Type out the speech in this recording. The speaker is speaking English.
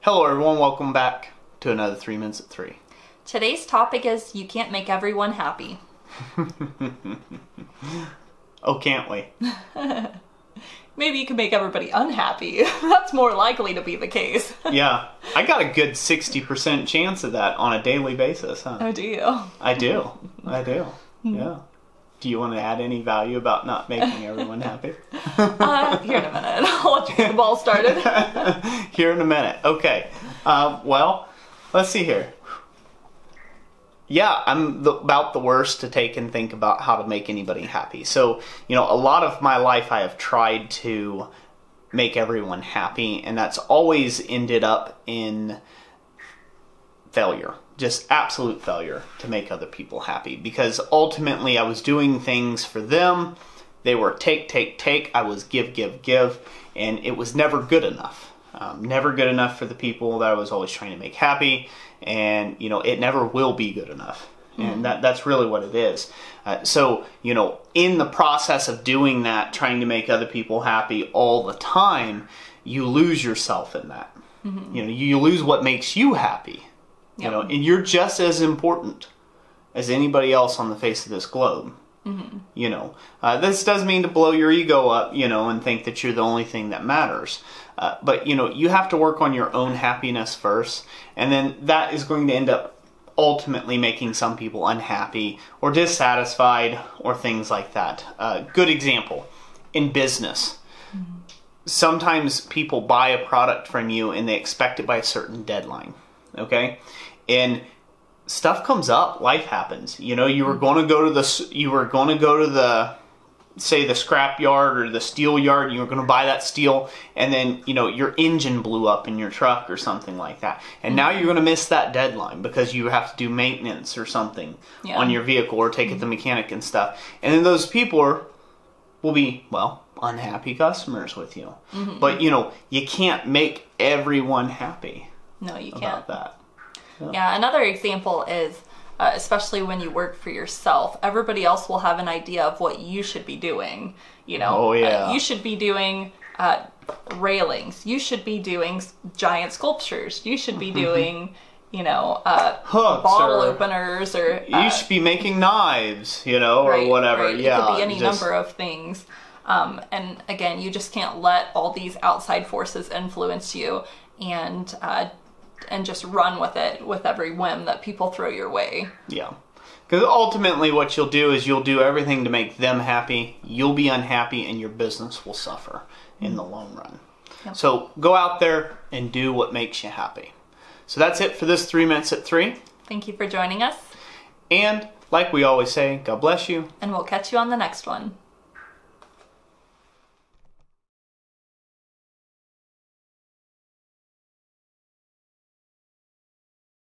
Hello everyone, welcome back to another 3 Minutes at 3. Today's topic is you can't make everyone happy. Oh, can't we? Maybe you can make everybody unhappy. That's more likely to be the case. Yeah, I got a good 60% chance of that on a daily basis, huh? Oh, do you? I do. Yeah. Do you want to add any value about not making everyone happy? Here in a minute. I'll let you get the ball started. Here in a minute. Okay. Well, let's see here. Yeah, I'm about the worst to take and think about how to make anybody happy. So, a lot of my life I have tried to make everyone happy, and that's always ended up in failure. Just absolute failure to make other people happy, because ultimately I was doing things for them. They were take, I was give, and it was never good enough. Never good enough for the people that I was always trying to make happy, and it never will be good enough. And that's really what it is. So in the process of doing that, trying to make other people happy all the time, you lose yourself in that. You lose what makes you happy. Yep. And you're just as important as anybody else on the face of this globe. This doesn't mean to blow your ego up, and think that you're the only thing that matters. But, you have to work on your own happiness first, and then that is going to end up ultimately making some people unhappy or dissatisfied or things like that. Good example, in business. Sometimes people buy a product from you and they expect it by a certain deadline. Okay, and stuff comes up, life happens. You were going to go to the say the scrap yard or the steel yard. You were going to buy that steel, and then your engine blew up in your truck or something like that, and now you're going to miss that deadline because you have to do maintenance or something on your vehicle or take it to the mechanic and stuff. And then those people will be unhappy customers with you. But you can't make everyone happy. No, you can't. About that. Yeah, another example is, especially when you work for yourself, everybody else will have an idea of what you should be doing. You should be doing railings. You should be doing giant sculptures. You should be doing, hooks, bottle openers, or you should be making knives, right, or whatever. Right. Yeah, it could be any number of things. And again, you just can't let all these outside forces influence you and just run with it with every whim that people throw your way. Yeah. Because ultimately what you'll do is you'll do everything to make them happy, you'll be unhappy, and your business will suffer in the long run. Yep. So go out there and do what makes you happy. So that's it for this 3 Minutes at 3. Thank you for joining us. And like we always say, God bless you. And we'll catch you on the next one.